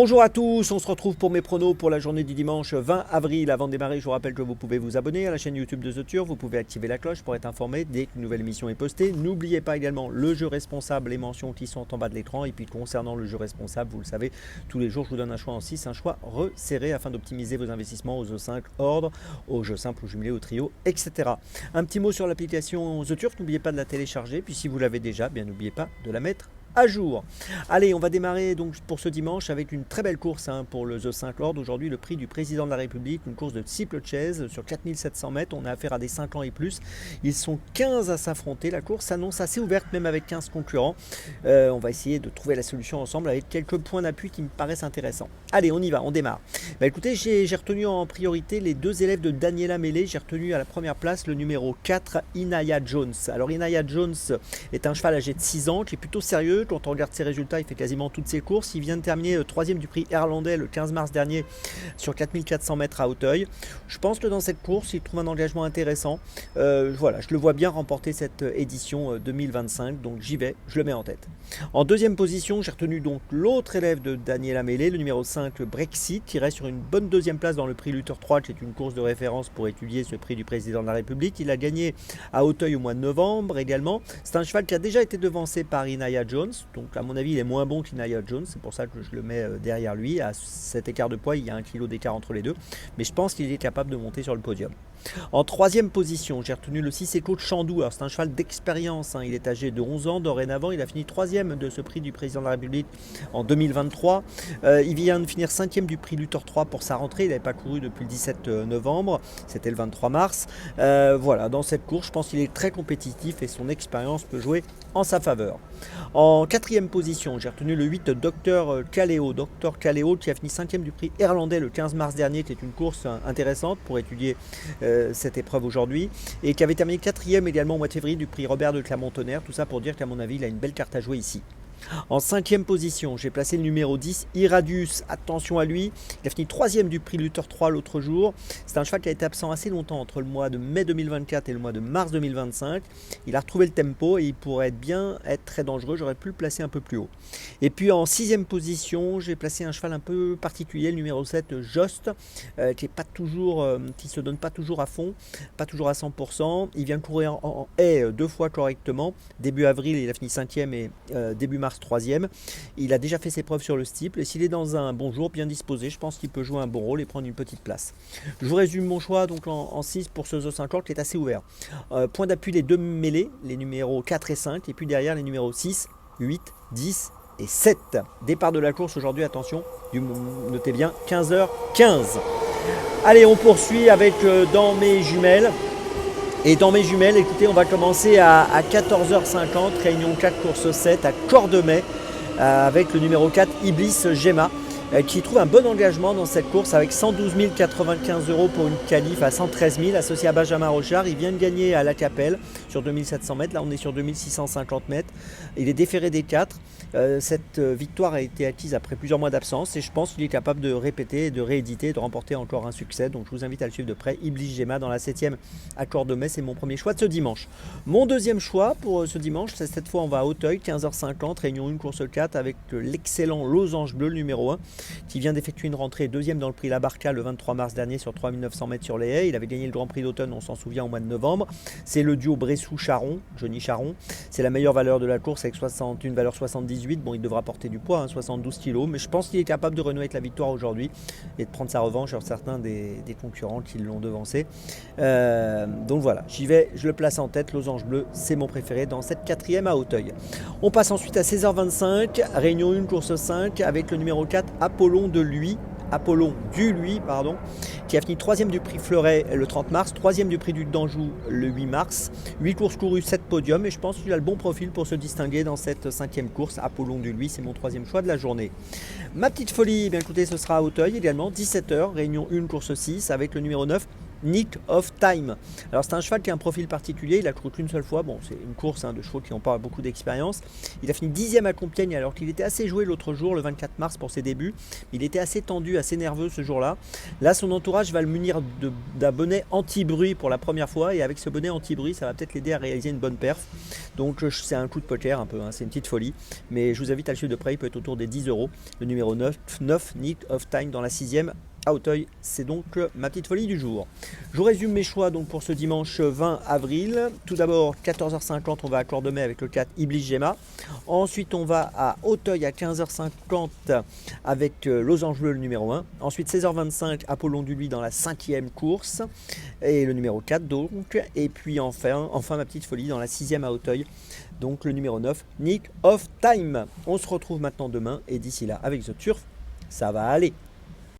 Bonjour à tous, on se retrouve pour mes pronos pour la journée du dimanche 20 avril. Avant de démarrer, je vous rappelle que vous pouvez vous abonner à la chaîne YouTube de The Turf, vous pouvez activer la cloche pour être informé dès qu'une nouvelle émission est postée. N'oubliez pas également le jeu responsable, les mentions qui sont en bas de l'écran. Et puis concernant le jeu responsable, vous le savez, tous les jours je vous donne un choix en 6, un choix resserré afin d'optimiser vos investissements aux jeux 5 ordre, aux jeux simples, aux jumelés, aux trios, etc. Un petit mot sur l'application The Turf, n'oubliez pas de la télécharger, puis si vous l'avez déjà, bien n'oubliez pas de la mettre à jour. Allez, on va démarrer donc pour ce dimanche avec une très belle course pour le The 5 Lord. Aujourd'hui, le prix du président de la République, une course de steeplechase sur 4700 mètres. On a affaire à des 5 ans et plus. Ils sont 15 à s'affronter. La course s'annonce assez ouverte, même avec 15 concurrents. On va essayer de trouver la solution ensemble avec quelques points d'appui qui me paraissent intéressants. Allez, on y va, on démarre. Écoutez, j'ai retenu en priorité les deux élèves de Daniela Mellet. J'ai retenu à la première place le numéro 4, Inaya Jones. Alors, Inaya Jones est un cheval âgé de 6 ans qui est plutôt sérieux. Quand on regarde ses résultats, il fait quasiment toutes ses courses. Il vient de terminer 3e du prix irlandais le 15 mars dernier sur 4400 mètres à Auteuil. Je pense que dans cette course, il trouve un engagement intéressant. Voilà, je le vois bien remporter cette édition 2025, donc j'y vais, je le mets en tête. En deuxième position, j'ai retenu donc l'autre élève de Daniela Mellet, le numéro 5, le Brexit, qui reste sur une bonne deuxième place dans le prix Luther 3, qui est une course de référence pour étudier ce prix du président de la République. Il a gagné à Auteuil au mois de novembre également. C'est un cheval qui a déjà été devancé par Inaya Jones. Donc à mon avis il est moins bon qu'Inaya Jones, c'est pour ça que je le mets derrière lui. À cet écart de poids, il y a 1 kg d'écart entre les deux, mais je pense qu'il est capable de monter sur le podium. En troisième position, j'ai retenu le 6 Echo de Chandou. Alors c'est un cheval d'expérience, il est âgé de 11 ans dorénavant, il a fini 3e de ce prix du président de la République en 2023. Il vient de finir 5e du prix Luther 3 pour sa rentrée, il n'avait pas couru depuis le 17 novembre, c'était le 23 mars. Voilà, dans cette course, je pense qu'il est très compétitif et son expérience peut jouer en sa faveur. En quatrième position, j'ai retenu le 8 Dr Kaleo. Dr Kaleo qui a fini 5e du prix irlandais le 15 mars dernier, qui est une course intéressante pour étudier cette épreuve aujourd'hui, et qui avait terminé 4e également au mois de février du prix Robert de Clermont-Tonnerre. Tout ça pour dire qu'à mon avis, il a une belle carte à jouer ici. En 5e position, j'ai placé le numéro 10, Iradius. Attention à lui, il a fini 3e du prix Luther 3 l'autre jour. C'est un cheval qui a été absent assez longtemps entre le mois de mai 2024 et le mois de mars 2025. Il a retrouvé le tempo et il pourrait être très dangereux. J'aurais pu le placer un peu plus haut. Et puis en 6e position, j'ai placé un cheval un peu particulier, le numéro 7, Jost, qui se donne pas toujours à fond, pas toujours à 100%. Il vient courir en haie 2 fois correctement. Début avril, il a fini 5e et début mars 3e. Il a déjà fait ses preuves sur le steeple et s'il est dans un bon jour, bien disposé, je pense qu'il peut jouer un bon rôle et prendre une petite place. Je vous résume mon choix donc en 6 pour ce The 50 qui est assez ouvert. Point d'appui les deux mêlés, les numéros 4 et 5, et puis derrière les numéros 6, 8, 10 et 7. Départ de la course aujourd'hui, attention, notez bien, 15h15. Allez, on poursuit avec dans mes jumelles. Et dans mes jumelles, écoutez, on va commencer à 14h50, réunion 4, course 7 à Cordemais, avec le numéro 4, Iblis Gemma, qui trouve un bon engagement dans cette course avec 112 095 € pour une qualif à 113 000, associé à Benjamin Rochard. Il vient de gagner à La Capelle sur 2700 mètres, là on est sur 2650 mètres. Il est déféré des 4. Cette victoire a été acquise après plusieurs mois d'absence et je pense qu'il est capable de répéter, de rééditer, de remporter encore un succès. Donc je vous invite à le suivre de près. Iblis Gemma dans la 7e à Cordemais, c'est mon premier choix de ce dimanche. Mon deuxième choix pour ce dimanche, c'est cette fois on va à Auteuil, 15h50, réunion 1, course 4 avec l'excellent Losange Bleu, le numéro 1, qui vient d'effectuer une rentrée 2e dans le prix La Barca le 23 mars dernier sur 3900 mètres sur les haies. Il avait gagné le Grand Prix d'automne, on s'en souvient, au mois de novembre. C'est le duo Bressou-Charon, Johnny Charon. C'est la meilleure valeur de la course avec une valeur 78. Bon, il devra porter du poids, 72 kg, mais je pense qu'il est capable de renouer avec la victoire aujourd'hui et de prendre sa revanche sur certains des concurrents qui l'ont devancé. Donc voilà, j'y vais, je le place en tête. Losange Bleu, c'est mon préféré dans cette 4e à Auteuil. On passe ensuite à 16h25, réunion 1, course 5 avec le numéro 4, Apollon du Lui, qui a fini 3e du prix Fleuret le 30 mars, 3e du prix du d'Anjou le 8 mars, 8 courses courues, 7 podiums, et je pense qu'il a le bon profil pour se distinguer dans cette 5e course. Apollon du Lui, c'est mon 3e choix de la journée. Ma petite folie, bien écoutez, ce sera à Auteuil également, 17h, réunion 1, course 6, avec le numéro 9, Nick of Time. Alors c'est un cheval qui a un profil particulier, il a couru qu'une seule fois, bon c'est une course de chevaux qui n'ont pas beaucoup d'expérience. Il a fini 10e à Compiègne alors qu'il était assez joué l'autre jour, le 24 mars pour ses débuts. Il était assez tendu, assez nerveux ce jour-là. Là son entourage va le munir d'un bonnet anti-bruit pour la première fois, et avec ce bonnet anti-bruit ça va peut-être l'aider à réaliser une bonne perf. Donc c'est un coup de poker un peu, c'est une petite folie, mais je vous invite à le suivre de près, il peut être autour des 10 euros. Le numéro 9, Nick of Time dans la 6e à Auteuil, c'est donc ma petite folie du jour. Je vous résume mes choix donc pour ce dimanche 20 avril. Tout d'abord 14h50 on va à Cordemais avec le 4 Iblis Gemma. Ensuite on va à Auteuil à 15h50 avec Losange Bleu le numéro 1. Ensuite 16h25 Apollon du Luy dans la 5e course et le numéro 4 donc. Et puis enfin ma petite folie dans la 6e à Auteuil, donc le numéro 9 Nick of Time. On se retrouve maintenant demain et d'ici là avec The Turf, ça va aller.